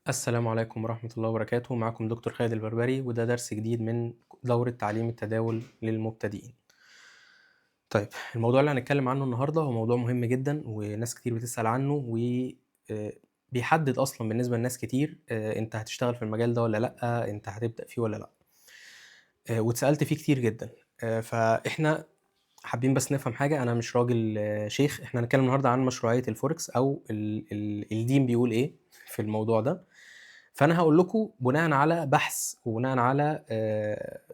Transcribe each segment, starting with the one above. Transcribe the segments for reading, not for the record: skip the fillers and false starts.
السلام عليكم ورحمة الله وبركاته. معكم دكتور خالد البربري، وده درس جديد من دورة تعليم التداول للمبتدئين. طيب، الموضوع اللي هنتكلم عنه النهاردة هو موضوع مهم جدا وناس كتير بتسأل عنه، وبيحدد أصلا بالنسبة لناس كتير أنت هتشتغل في المجال ده ولا لأ، أنت هتبدأ فيه ولا لأ. واتسألت فيه كتير جدا. فإحنا حابين بس نفهم حاجة. أنا مش راجل شيخ. إحنا هنتكلم النهاردة عن مشروعية الفوركس أو الدين بيقول إيه في الموضوع ده. فأنا هاقول لكم بناءً على بحث وبناءً على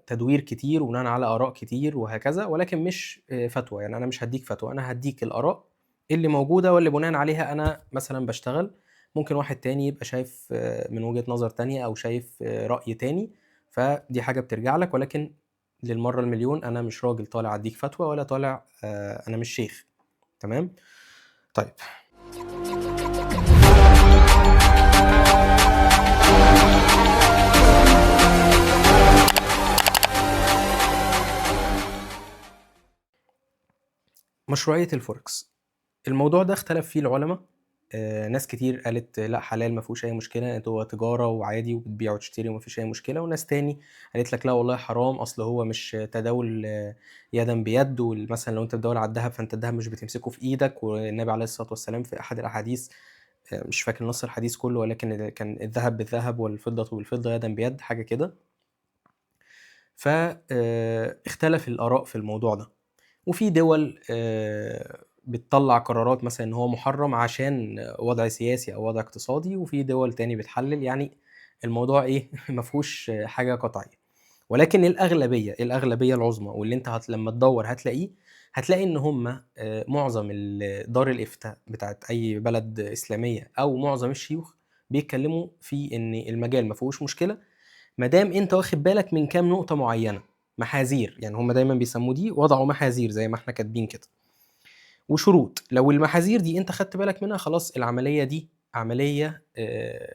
تدوير كتير وبناءً على آراء كتير وهكذا، ولكن مش فتوى. يعني أنا مش هادّيك فتوى، أنا هادّيك الآراء اللي موجودة واللي بناءً عليها أنا مثلًا باشتغل. ممكن واحد تاني يبقى شايف من وجهة نظر تانية أو شايف رأي تاني، فدي حاجة بترجع لك. ولكن للمرّة المليون أنا مش راجل طالع أدّيك فتوى ولا طالع أنا مش شيخ. تمام؟ طيب. مشروعية الفوركس، الموضوع ده اختلف فيه العُلما. ناس كتير قالت لأ حلال ما فيهوش أي مشكلة، هو تجارة وعادي وبتبيع وتشتري وما فيش أي مشكلة، وناس تاني قالت لك لأ والله حرام، أصل هو مش تداول يدًا بيد، مثلًا لو أنت بتداول على الدهب فأنت الدهب مش بتمسكه في إيدك، والنبي عليه الصلاة والسلام في أحد الأحاديث، مش فاكر نص الحديث كله، ولكن كان الذهب بالذهب والفضة بالفضة يدًا بيد، حاجة كده. اختلف الآراء في الموضوع ده. وفي دول بتطلّع قرارات مثلًا إن هو محرّم عشان وضع سياسي أو وضع اقتصادي، وفي دول تاني بتحلّل. يعني الموضوع إيه ما فيهوش حاجة قطعية. ولكن الأغلبية العُظمى، واللي أنت لمّا تدوّر هتلاقيه، هتلاقي إن هم معظم دار الإفتاء بتاعة أي بلد إسلامية أو معظم الشيوخ بيتكلّموا في إن المجال ما فيهوش مشكلة، ما دام أنت واخد بالك من كام نقطة معيّنة، محاذير. يعني هم دايمًا بيسمّوا دي وضعوا محاذير زي ما إحنا كاتبين كده، وشروط. لو المحاذير دي أنت خدت بالك منها خلاص العملية دي عملية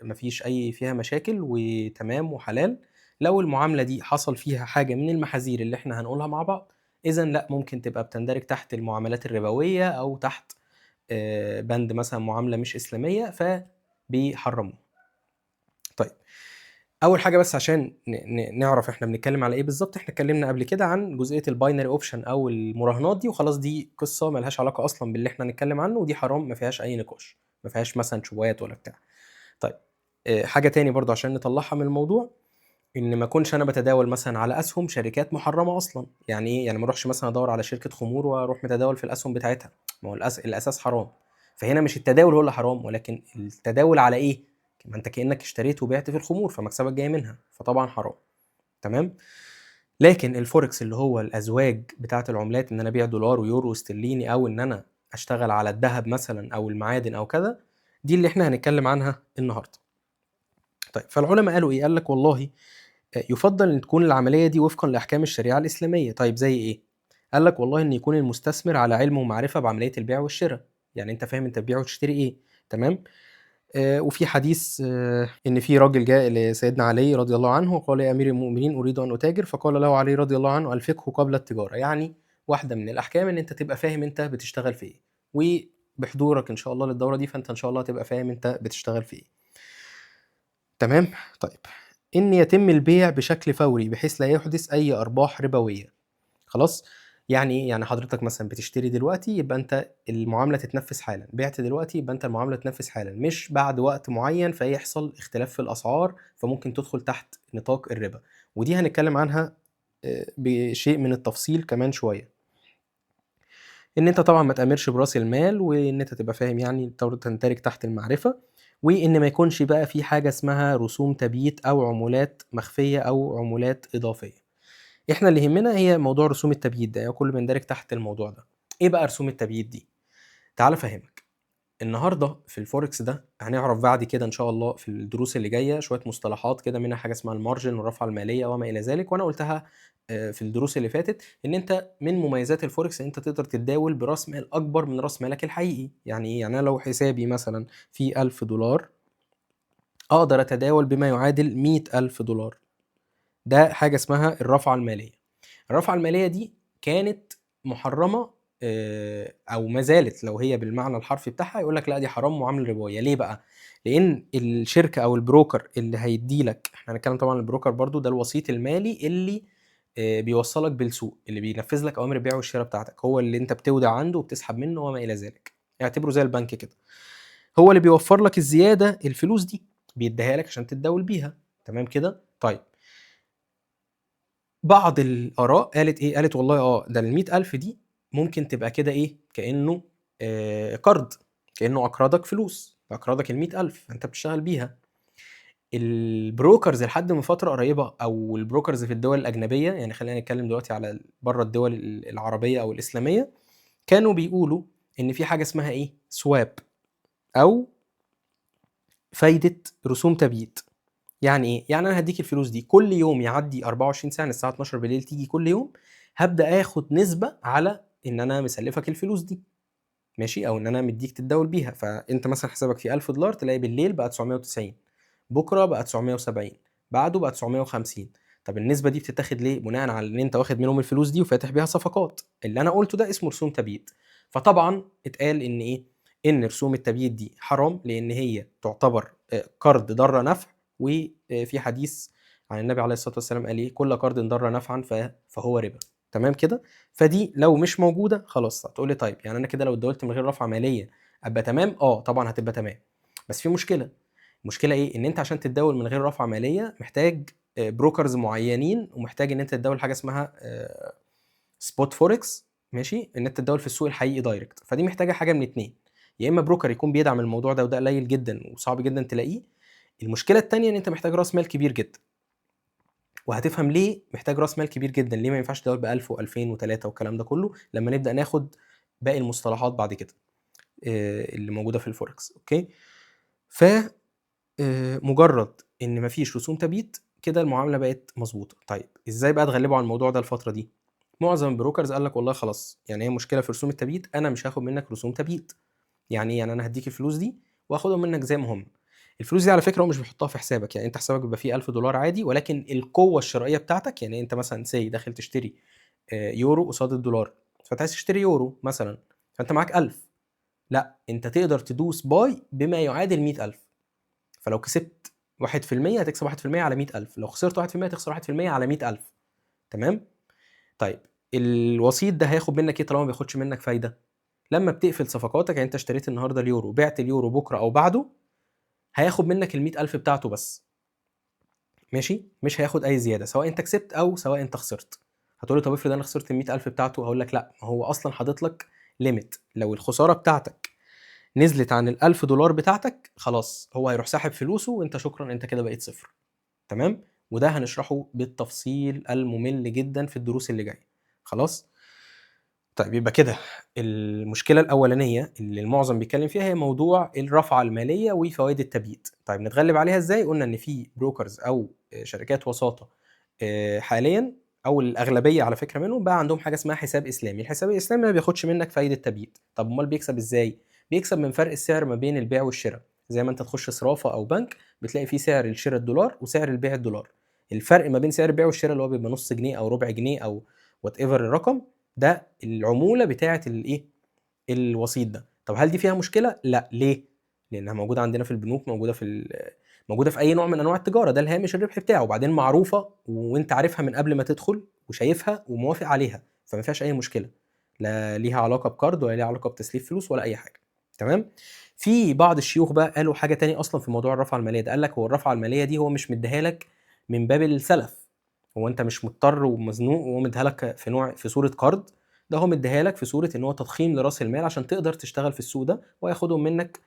ما فيش أي فيها مشاكل وتمام وحلال. لو المعاملة دي حصل فيها حاجة من المحاذير اللي إحنا هنقولها مع بعض، إذًا لأ، ممكن تبقى بتندرج تحت المعاملات الربوية أو تحت بند مثلًا معاملة مش إسلامية، فبيحرّموها. طيب، أول حاجة بس عشان نعرف إحنا بنتكلم على إيه بالضبط. إحنا اتكلمنا قبل كده عن جزئية الbinary option أو المراهنات دي، وخلاص دي قصة ما لهاش علاقة أصلًا باللي إحنا هنتكلم عنه، ودي حرام ما فيهاش أي نقاش، ما فيهاش مثلًا شبهات ولا بتاع. طيب، حاجة تاني برضه عشان نطلّعها من الموضوع، إن ما أكونش أنا باتداول مثلًا على أسهم شركات محرمة أصلًا. يعني إيه؟ يعني ما أروحش مثلًا أدوّر على شركة خمور وأروح متداول في الأسهم بتاعتها، ما هو الأساس حرام. فهنا مش التداول هو اللي حرام، ولكن التداول على إيه؟ ما أنت كإنّك اشتريت وبِعت في الخمور، فمكسبك جاي منها، فطبعًا حرام. تمام؟ لكن الفوركس اللي هو الأزواج بتاعة العملات، إن أنا أبيع دولار ويورو واسترليني، أو إن أنا أشتغل على الدهب مثلًا أو المعادن أو كذا، دي اللي إحنا هنتكلم عنها النهارده. طيب، فالعلما قالوا إيه؟ قال لك والله يُفضّل إن تكون العملية دي وفقًا لأحكام الشريعة الإسلامية. طيب زي إيه؟ قال لك والله إن يكون المستثمر على علم ومعرفة بعملية البيع والشرا، يعني أنت فاهم أنت بتبيع وتشتري إيه. تمام؟ وفي حديث إن في راجل جاء لسيدنا علي رضي الله عنه وقال: يا أمير المؤمنين أريد أن أتاجر، فقال له علي رضي الله عنه: الفقه قبل التجارة. يعني واحدة من الأحكام إن أنت تبقى فاهم أنت بتشتغل في إيه، وبحضورك إن شاء الله للدورة دي فأنت إن شاء الله هتبقى فاهم أنت بتشتغل في إيه. تمام؟ طيب، إن يتم البيع بشكل فوري بحيث لا يحدث أي أرباح ربوية. خلاص؟ يعني إيه؟ يعني حضرتك مثلًا بتشتري دلوقتي يبقى أنت المعاملة تتنفّذ حالًا، بِعت دلوقتي يبقى أنت المعاملة تتنفّذ حالًا، مش بعد وقت معيّن فيحصل اختلاف في الأسعار، فممكن تدخل تحت نطاق الربا. ودي هنتكلم عنها بشيء من التفصيل كمان شوية. إن أنت طبعًا ما تأمِرش برأس المال، وإن أنت تبقى فاهم يعني تندرج تحت المعرفة، وإن ما يكونش بقى في حاجة اسمها رسوم تبييت أو عمولات مخفية أو عمولات إضافية. إحنا اللي يهمنا هي موضوع رسوم التبييت ده، هو كله بيندرج تحت الموضوع ده. إيه بقى رسوم التبييت دي؟ تعالَ أفهّمك. النهارده في الفوركس ده هنعرف بعد كده إن شاء الله في الدروس اللي جاية شوية مصطلحات كده، منها حاجة اسمها الmargin والرافعة المالية وما إلى ذلك، وأنا قُلتها في الدروس اللي فاتت. إن أنت من مميزات الفوركس إن أنت تقدر تتداول براس مال أكبر من راس مالك الحقيقي. يعني إيه؟ يعني أنا لو حسابي مثلًا فيه $1000 أقدر أتداول بما يعادل $100,000. ده حاجة اسمها الرافعة المالية. الرافعة المالية دي كانت محرمة او ما زالت لو هي بالمعنى الحرفي بتاعها يقول لك لا دي حرام معامله ربويه. ليه بقى؟ لان الشركه او البروكر اللي هيدي لك، احنا هنتكلم طبعا البروكر برضو ده الوسيط المالي اللي بيوصلك بالسوق، اللي بينفذ لك اوامر البيع والشراء بتاعتك، هو اللي انت بتودع عنده وبتسحب منه وما الى ذلك، اعتبره زي البنك كده. هو اللي بيوفر لك الزياده، الفلوس دي بيديها لك عشان تتداول بيها. تمام كده؟ طيب بعض الآراء قالت إيه؟ قالت والله ده ال100,000 دي ممكن تبقى كده إيه؟ كأنه قرض، كأنه أقرضك فلوس، أقرضك ال100,000 فأنت بتشتغل بيها. البروكرز لحد من فترة قريبة أو البروكرز في الدول الأجنبية، يعني خلينا نتكلم دلوقتي على بره الدول العربية أو الإسلامية، كانوا بيقولوا إن في حاجة اسمها إيه؟ سواب أو فايدة رسوم تبييت. يعني ايه؟ يعني انا هديك الفلوس دي كل يوم يعدي 24 ساعه الساعه 12 بالليل تيجي كل يوم، هبدا اخد نسبه على ان انا مسلفك الفلوس دي، ماشي، او ان انا مديك تتداول بيها. فانت مثلا حسابك فيه $1000، تلاقي بالليل بقى 990، بكره بقى 970، بعده بقى 950. طب النسبه دي بتتاخد ليه؟ بناء على ان انت واخد منهم الفلوس دي وفاتح بيها صفقات. اللي انا قلته ده اسمه رسوم تبييت. فطبعا اتقال ان ايه؟ ان رسوم التبييت دي حرام، لان هي تعتبر قرض ضر نفع. وفي حديث عن النبي عليه الصلاه والسلام قال ايه؟ كل قرض ضر نفعا فهو ربا. تمام كده؟ فدي لو مش موجوده خلاص. هتقول لي طيب يعني انا كده لو اتداولت من غير رفعه ماليه ابقى تمام؟ طبعا هتبقى تمام، بس في مشكله. المشكله ايه؟ ان انت عشان تتداول من غير رفعه ماليه محتاج بروكرز معينين، ومحتاج ان انت تتداول حاجه اسمها سبوت فوركس، ماشي، ان انت تتداول في السوق الحقيقي دايركت. فدي محتاجه حاجه من اتنين: يا اما بروكر يكون بيدعم الموضوع ده، وده قليل جدا وصعب جدا تلاقيه. المشكله الثانيه ان انت محتاج راس مال كبير جدا. وهتفهم ليه محتاج راس مال كبير جدا، ليه ما ينفعش تداول ب 1000 و2000 و3 والكلام ده كله لما نبدا ناخد باقي المصطلحات بعد كده اللي موجوده في الفوركس. اوكي؟ ف مجرد إن ما فيش رسوم تبييت كده المعاملة بقت مضبوطة. طيب إزاي بقى اتغلبوا على الموضوع ده الفترة دي؟ معظم البروكرز قال لك والله خلاص، يعني هي مشكلة في رسوم التبييت، أنا مش هاخد منك رسوم تبييت. يعني إيه؟ يعني أنا هديك الفلوس دي وآخدهم منك زي ما هم. الفلوس دي على فكرة هو مش بيحطها في حسابك، يعني أنت حسابك بيبقى فيه $1000 عادي، ولكن القوة الشرائية بتاعتك، يعني أنت مثلا داخل تشتري يورو قصاد الدولار، فأنت عايز تشتري يورو مثلا، فأنت معاك 1000. لا، أنت تقدر تدوس باي بما يعادل 100,000. فلو كسبت 1% هتكسب 1% على 100,000، لو خسرت 1% هتخسر 1% على 100,000. تمام؟ طيب الوسيط ده هياخد منك ايه طالما ما بياخدش منك فايده؟ لما بتقفل صفقاتك، يعني انت اشتريت النهارده اليورو، بعت اليورو بكره او بعده، هياخد منك ال100,000 بتاعته بس، ماشي؟ مش هياخد اي زياده سواء انت كسبت او سواء انت خسرت. هتقول لي طب افرض انا خسرت ال100,000 بتاعته، هقول لك لا، ما هو اصلا حاطط لك ليميت. لو الخساره بتاعتك نزلت عن ال1000 دولار بتاعتك، خلاص هو هيروح ساحب فلوسه وانت شكرا، انت كده بقيت صفر. تمام؟ وده هنشرحه بالتفصيل الممل جدا في الدروس اللي جايه. خلاص؟ طيب يبقى كده المشكله الاولانيه اللي المعظم بيتكلم فيها هي موضوع الرفعه الماليه وفوائد التبييت. طيب نتغلب عليها ازاي؟ قلنا ان في بروكرز او شركات وساطه حاليا، او الاغلبيه على فكره منهم بقى عندهم حاجه اسمها حساب اسلامي. الحساب الاسلامي ما بياخدش منك فايده تبييت. طب امال بيكسب ازاي؟ بيكسب من فرق السعر ما بين البيع والشراء. زي ما انت تخش صرافه او بنك بتلاقي فيه سعر الشراء الدولار وسعر البيع الدولار. الفرق ما بين سعر البيع والشراء اللي هو بيبقى نص جنيه او ربع جنيه او وات ايفر الرقم ده، العموله بتاعه الايه؟ الوسيط ده. طب هل دي فيها مشكله؟ لا. ليه؟ لانها موجوده عندنا في البنوك، موجوده في اي نوع من انواع التجاره، ده الهامش الربح بتاعه، وبعدين معروفه وانت عارفها من قبل ما تدخل وشايفها وموافق عليها، فما فيهاش اي مشكله. لا ليها علاقه بكارد ولا ليها علاقه بتسليف فلوس ولا اي حاجه. تمام؟ في بعض الشيوخ بقى قالوا حاجه تاني اصلا في موضوع الرفعه الماليه ده. قال لك هو الرفعه الماليه دي هو مش مديها لك من باب السلف، هو انت مش مضطر ومزنوق وهو مديها لك في نوع في صوره قرض، ده هو مديها لك في صوره ان هو تضخيم لراس المال عشان تقدر تشتغل في السوق ده، وياخدهم منك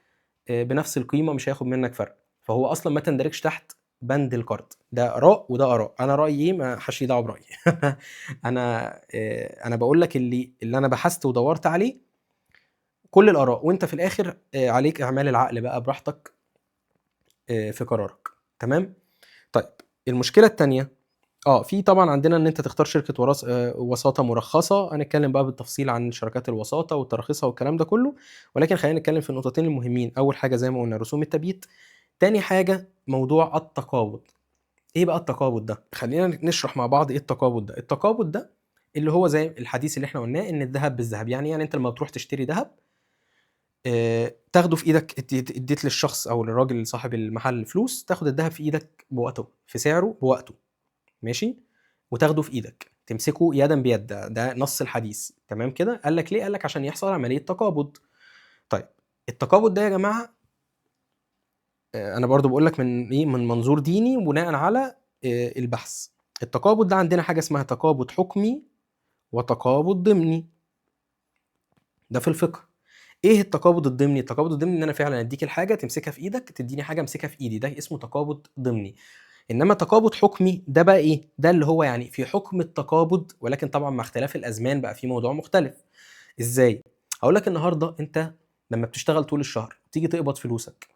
بنفس القيمه، مش هياخد منك فرق. فهو اصلا ما تندرجش تحت بند القرض. ده اراء وده اراء، انا رايي ايه؟ ما حدش ليه دعوه برايي. انا بقول لك اللي انا بحثت ودورت عليه كل الاراء، وانت في الاخر عليك اعمال العقل بقى براحتك في قرارك. تمام؟ طيب المشكله الثانيه، في طبعا عندنا ان انت تختار شركه وساطه مرخصه. هنتكلم بقى بالتفصيل عن شركات الوساطه وتراخيصها والكلام ده كله، ولكن خلينا نتكلم في النقطتين المهمين. اول حاجه زي ما قلنا رسوم التبييت، تاني حاجه موضوع التقابض. ايه بقى التقابض ده؟ خلينا نشرح مع بعض ايه التقابض ده. التقابض ده اللي هو زي الحديث اللي احنا قلناه ان الذهب بالذهب، يعني انت لما بتروح تشتري ذهب تاخده في ايدك، اديت للشخص او للراجل صاحب المحل فلوس، تاخد الذهب في ايدك بوقته، في سعره بوقته، ماشي، وتاخده في ايدك تمسكه يدا بيد. ده نص الحديث، تمام كده. قال لك ليه؟ قال لك عشان يحصل عمليه تقابض. طيب التقابض ده يا جماعه انا برضو بقول لك من ايه، من منظور ديني بناء على البحث. التقابض ده عندنا حاجه اسمها تقابض حكمي وتقابض ضمني، ده في الفقه. ايه التقابض الضمني؟ التقابض الضمني ان انا فعلا اديك الحاجه تمسكها في ايدك، تديني حاجه امسكها في ايدي، ده اسمه تقابض ضمني. انما تقابض حكمي ده بقى ايه؟ ده اللي هو يعني في حكم التقابض، ولكن طبعا مع اختلاف الازمان بقى في موضوع مختلف. ازاي؟ هقول لك النهارده انت لما بتشتغل طول الشهر تيجي تقبض فلوسك،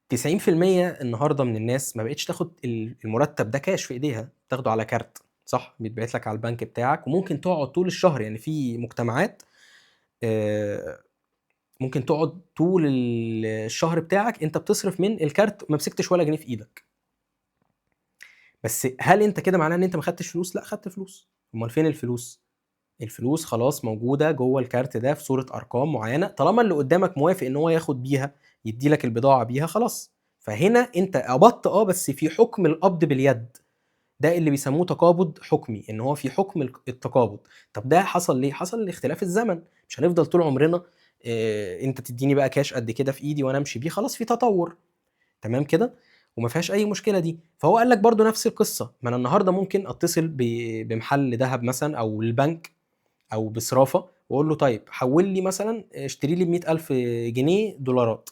90% النهارده من الناس ما بقتش تاخد المرتب ده كاش في ايديها، تاخده على كارت، صح؟ بيتبعت لك على البنك بتاعك، وممكن تقعد طول الشهر، يعني في مجتمعات ممكن تقعد طول الشهر بتاعك انت بتصرف من الكارت ما مسكتش ولا جنيه في ايدك. بس هل انت كده معناه ان انت ما خدتش فلوس؟ لا، خدت فلوس. امال فين الفلوس؟ الفلوس خلاص موجوده جوه الكارت ده في صوره ارقام معينه، طالما اللي قدامك موافق ان هو ياخد بيها، يدي لك البضاعه بيها، خلاص. فهنا انت قبضت بس في حكم القبض باليد، ده اللي بيسموه تقابض حكمي، ان هو في حكم التقابض. طب ده حصل ليه؟ حصل لاختلاف الزمن. مش هنفضل طول عمرنا انت تديني بقى كاش قد كده في ايدي وانا امشي بيه، خلاص في تطور، تمام كده، وما فيهاش اي مشكله دي. فهو قال لك برضو نفس القصه، ما انا النهارده ممكن اتصل بمحل ذهب مثلا او البنك او بصرافه، واقول له طيب حول لي مثلا، اشتري لي ب 100000 جنيه دولارات،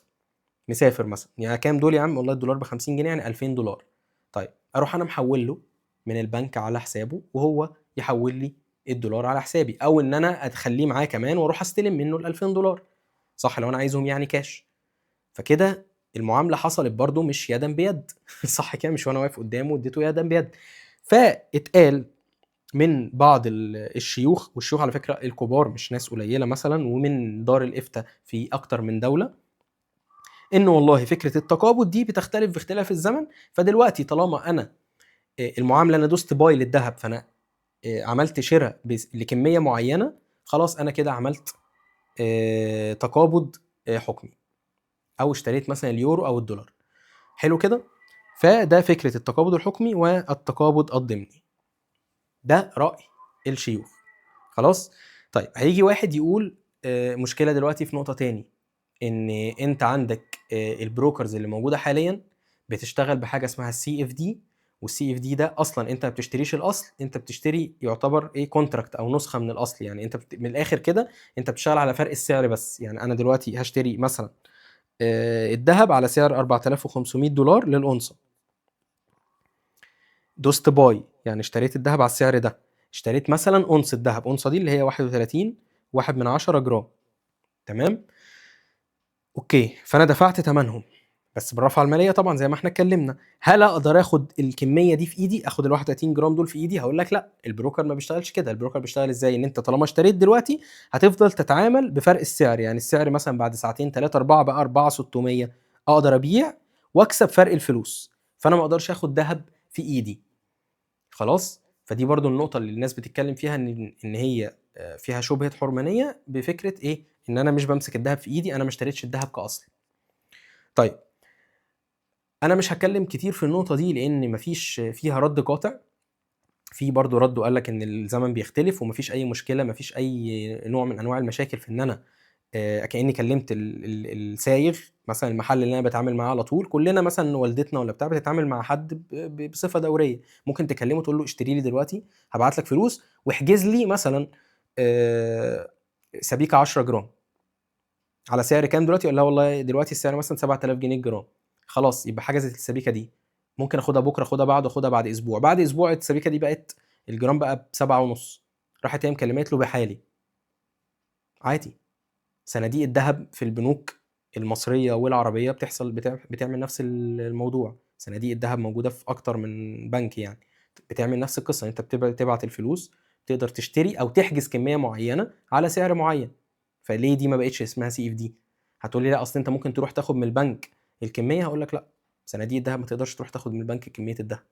مسافر مثلا، يعني كام دول يا عم؟ والله الدولار ب 50 جنيه، يعني 2000 دولار. طيب اروح انا محول له من البنك على حسابه، وهو يحول لي الدولار على حسابي، او ان انا اخليه معاه كمان واروح استلم منه ال 2000 دولار، صح؟ لو انا عايزهم يعني كاش. فكده المعامله حصلت برضو مش يدا بيد صح كده؟ مش وانا واقف قدامه اديته يدا بيد. فاتقال من بعض الشيوخ، والشيوخ على فكره الكبار مش ناس قليله مثلا، ومن دار الافتاء في اكتر من دوله، ان والله فكره التقابض دي بتختلف باختلاف الزمن. فدلوقتي طالما انا المعامله انا دوست باي للذهب، فانا عملت شراء لكميه معينه، خلاص انا كده عملت تقابض حكمي، او اشتريت مثلا اليورو او الدولار. حلو كده. فده فكره التقابض الحكمي والتقابض الضمني، ده راي الشيوخ. خلاص. طيب هيجي واحد يقول مشكله دلوقتي في نقطه تاني، ان انت عندك البروكرز اللي موجوده حاليا بتشتغل بحاجه اسمها السي اف دي، والسي اف دي ده اصلا انت ما بتشتريش الاصل، انت بتشتري يعتبر ايه، كونتراكت او نسخه من الاصل. يعني انت من الاخر كده انت بتشتغل على فرق السعر بس. يعني انا دلوقتي هشتري مثلا الذهب على سعر 4500 دولار للأونصة، دوست باي، يعني اشتريت الذهب على السعر ده، اشتريت مثلا أونصة ذهب، أونصة دي اللي هي 31 واحد من 10 جرام، تمام. اوكي، فانا دفعت ثمنهم بس بالرفعه الماليه طبعا زي ما احنا اتكلمنا. هل اقدر اخد الكميه دي في ايدي، اخد ال 31 جرام دول في ايدي؟ هقول لك لا، البروكر ما بيشتغلش كده. البروكر بيشتغل ازاي؟ ان انت طالما اشتريت دلوقتي هتفضل تتعامل بفرق السعر، يعني السعر مثلا بعد ساعتين 3 4 بقى 4600، اقدر ابيع واكسب فرق الفلوس. فانا ما اقدرش اخد ذهب في ايدي، خلاص. فدي برضو النقطه اللي الناس بتتكلم فيها، ان هي فيها شبهه حرمانيه بفكره ايه، ان انا مش بمسك الذهب في ايدي، انا ما اشتريتش الذهب كاصل. طيب انا مش هتكلم كتير في النقطه دي لان مفيش فيها رد قاطع. في برضو رد وقال لك ان الزمن بيختلف ومفيش اي مشكله، مفيش اي نوع من انواع المشاكل في ان انا كاني كلمت السايغ مثلا، المحل اللي انا بتعامل معاه على طول، كلنا مثلا والدتنا ولا بتاع بتتعامل مع حد بصفه دوريه، ممكن تكلمه تقول له اشتري لي دلوقتي، هبعت لك فلوس واحجز لي مثلا سبيكه 10 جرام على سعر كام دلوقتي؟ يقول لا والله دلوقتي السعر مثلا 7000 جنيه الجرام، خلاص يبقى حجزت السبيكه دي، ممكن اخدها بكره، اخدها بعد، اخدها بعد اسبوع، بعد اسبوع السبيكه دي بقت الجرام بقى بسبعة ونص، راحت هي مكلمت له بحالي عادي. صناديق الذهب في البنوك المصريه والعربيه بتعمل نفس الموضوع. صناديق الذهب موجوده في اكتر من بنك، يعني بتعمل نفس القصه، انت بتبعت الفلوس، تقدر تشتري او تحجز كميه معينه على سعر معين. فليه دي ما بقتش اسمها سي اف دي؟ هتقول لي لا اصل انت ممكن تروح تاخد من البنك الكميه، هقول لك لا، صناديق الذهب ما تقدرش تروح تاخد من البنك كميه الذهب،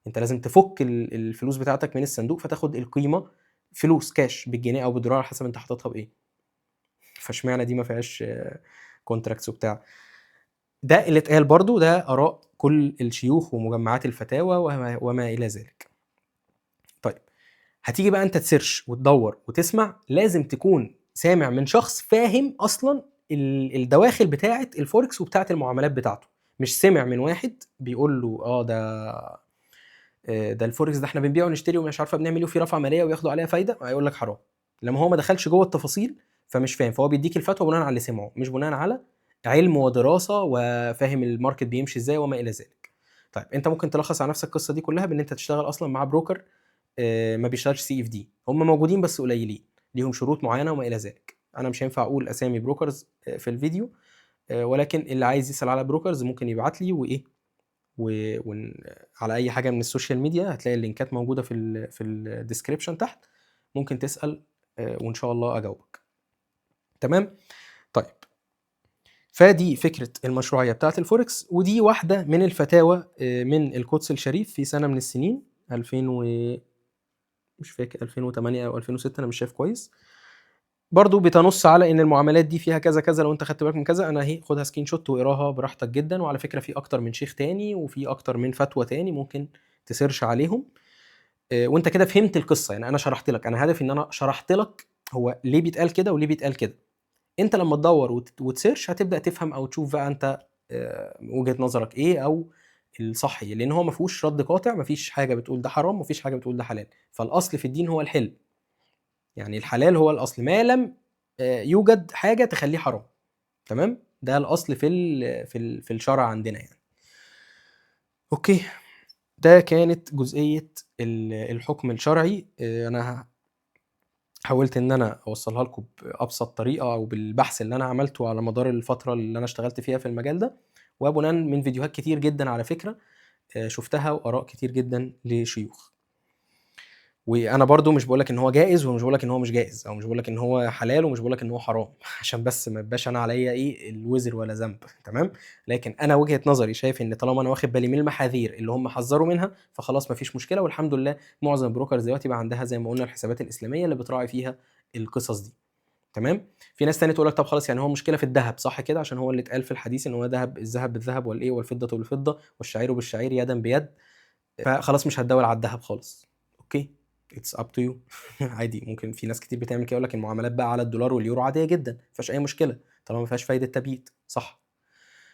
انت لازم تفك الفلوس بتاعتك من الصندوق فتاخد القيمه فلوس كاش بالجنيه او بالدولار على حسب انت حاططها بايه. فاشمعنى دي ما فيهاش كونتراكتس وبتاع. ده اللي اتقال برضو، ده اراء كل الشيوخ ومجمعات الفتاوى وما الى ذلك. طيب هتيجي بقى انت تسيرش وتدور وتسمع، لازم تكون سامع من شخص فاهم اصلا الدواخل بتاعه الفوركس وبتاعه المعاملات بتاعته، مش سمع من واحد بيقول له ده الفوركس ده احنا بنبيع ونشتري ومش عارفه بنعمل ايه وفي رفع ماليه وياخدوا عليها فايده، هيقول لك حرام. لما هو ما دخلش جوه التفاصيل فمش فاهم، فهو بيديك الفتوى بناء على اللي سمعه، مش بناء على علم ودراسه وفاهم الماركت بيمشي ازاي وما الى ذلك. طيب انت ممكن تلخص على نفسك القصه دي كلها بان انت تشتغل اصلا مع بروكر ما بيشتغلش سي اف دي، هم موجودين بس قليلين، ليهم شروط معينه وما الى ذلك. انا مش هينفع اقول اسامي بروكرز في الفيديو، ولكن اللي عايز يسال على بروكرز ممكن يبعت لي وايه على اي حاجه من السوشيال ميديا، هتلاقي اللينكات موجوده في الديسكريبشن تحت، ممكن تسال وان شاء الله اجاوبك. تمام. طيب فدي فكره المشروعيه بتاعه الفوركس، ودي واحده من الفتاوى من القدس الشريف في سنه من السنين 2000 مش فاكر 2008 او 2006، انا مش شايف كويس. برضو بتنص على ان المعاملات دي فيها كذا كذا، لو انت خدت بالك من كذا انا اهي خدها سكرين شوت واقراها براحتك جدا. وعلى فكره في اكتر من شيخ تاني وفي اكتر من فتوى تاني ممكن تسيرش عليهم. وانت كده فهمت القصه، يعني انا شرحت لك، انا هدفي ان انا شرحت لك هو ليه بيتقال كده وليه بيتقال كده. انت لما تدور وتسيرش هتبدا تفهم او تشوف بقى انت وجهه نظرك ايه او الصح ايه، لان هو ما فيهوش رد قاطع، ما فيش حاجه بتقول ده حرام، ما فيش حاجه بتقول ده حلال. فالاصل في الدين هو الحل، يعني الحلال هو الاصل ما لم يوجد حاجه تخليه حرام. تمام، ده الاصل في الشرع عندنا يعني. اوكي، ده كانت جزئيه الحكم الشرعي. انا حاولت ان انا اوصلها لكم بابسط طريقه او بالبحث اللي انا عملته على مدار الفتره اللي انا اشتغلت فيها في المجال ده، وبناء من فيديوهات كتير جدا على فكره شفتها واراء كتير جدا لشيوخ. وانا برضو مش بقولك ان هو جائز ومش بقولك ان هو مش جائز، او مش بقولك ان هو حلال ومش بقولك ان هو حرام عشان بس ما يبقاش انا عليا ايه الوزر ولا ذنب. تمام، لكن انا وجهة نظري شايف ان طالما انا واخد بالي من المحاذير اللي هم حذروا منها فخلاص ما فيش مشكله. والحمد لله معظم البروكرز دلوقتي بقى عندها زي ما قلنا الحسابات الاسلاميه اللي بتراعي فيها القصص دي. تمام. في ناس تانية تقول لك طب خلاص يعني هو مشكله في الذهب، صح كده؟ عشان هو اللي اتقال في الحديث ان هو الذهب بالذهب والايه والفضه بالفضه والشعير بالشعير يدا بيد، فخلاص مش هتداول على الذهب خالص. اوكي، اتس اب تو يو. عادي، ممكن في ناس كتير بتعمل كده، يقول لك المعاملات بقى على الدولار واليورو عاديه جدا، ما فيهاش اي مشكله طالما ما فيهاش فايده تبييت، صح؟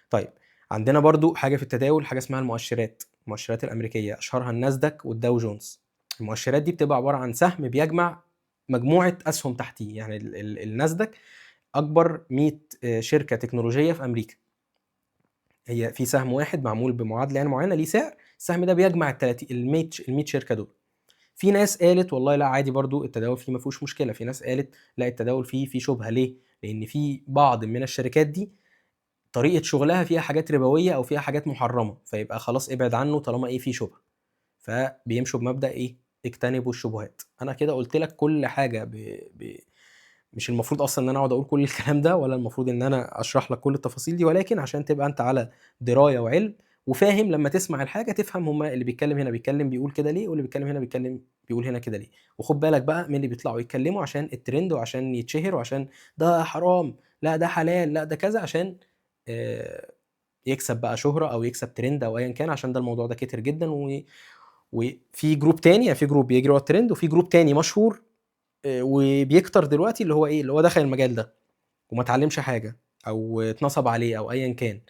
طيب عندنا برضو حاجه في التداول، حاجه اسمها المؤشرات الامريكيه، اشهرها الناسداك والداو جونز. المؤشرات دي بتبقى عباره عن سهم بيجمع مجموعه اسهم تحتيه، يعني الناسداك اكبر 100 شركه تكنولوجيه في امريكا، هي في سهم واحد معمول بمعادله يعني معينه ليه سعر، السهم ده بيجمع ال 100 شركه دول. في ناس قالت والله لا عادي برضو التداول فيه ما فيهوش مشكله، في ناس قالت لا التداول فيه شبهه. ليه؟ لان في بعض من الشركات دي طريقه شغلها فيها حاجات ربويه او فيها حاجات محرمه، فيبقى خلاص ابعد عنه طالما ايه فيه شبهه. فبيمشوا بمبدا ايه؟ اجتنبوا الشبهات. انا كده قلت لك كل حاجه مش المفروض اصلا ان انا اقعد اقول كل الكلام ده، ولا المفروض ان انا اشرح لك كل التفاصيل دي، ولكن عشان تبقى انت على درايه وعلم وفاهم، لما تسمع الحاجه تفهم هما اللي بيتكلم هنا بيتكلم بيقول كده ليه، واللي بيتكلم هنا بيقول هنا كده ليه. وخد بالك بقى من اللي بيطلعوا يتكلموا عشان الترند وعشان يتشهر وعشان ده حرام لا ده حلال لا ده كذا، عشان يكسب بقى شهره او يكسب ترند او ايا كان، عشان ده الموضوع ده كتير جدا. وفي جروب تاني، يعني في جروب بيجري ورا الترند وفي جروب تاني مشهور وبيكتر دلوقتي، اللي هو ايه؟ اللي هو دخل المجال ده وما اتعلمش حاجه او اتنصب عليه او ايا كان،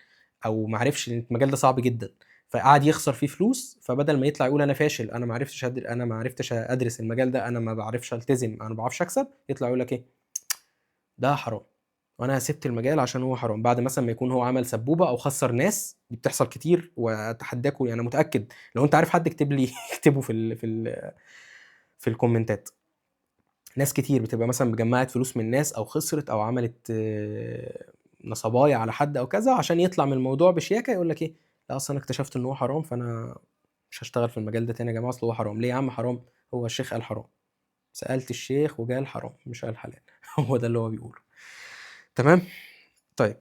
او ما عرفش ان المجال ده صعب جدا فقعد يخسر فيه فلوس، فبدل ما يطلع يقول انا فاشل، انا ما عرفتش ادرس المجال ده، انا ما بعرفش التزم، انا ما بعرفش اكسب، يطلع يقول لك ايه؟ ده حرام وانا سبت المجال عشان هو حرام، بعد مثلا ما يكون هو عمل سبوبه او خسر ناس. دي بتحصل كتير واتحداكوا، يعني متاكد لو انت عارف حد اكتب لي اكتبه في الكومنتات. ناس كتير بتبقى مثلا مجمعت فلوس من ناس او خسرت او عملت نصبايا على حد او كذا، عشان يطلع من الموضوع بشياكه يقول لك ايه؟ لا اصلا انا اكتشفت ان هو حرام فانا مش هشتغل في المجال ده تاني يا جماعه، اصل هو حرام. ليه يا عم حرام؟ هو الشيخ قال حرام، سالت الشيخ وقال حرام مش قال حلال. هو ده اللي هو بيقوله. تمام. طيب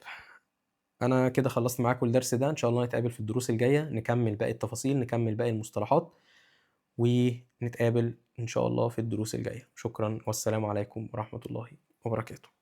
انا كده خلصت معاكم الدرس ده، ان شاء الله نتقابل في الدروس الجايه نكمل باقي التفاصيل، نكمل باقي المصطلحات. ونتقابل إن شاء الله في الدروس الجاية. شكرًا والسلام عليكم ورحمة الله وبركاته.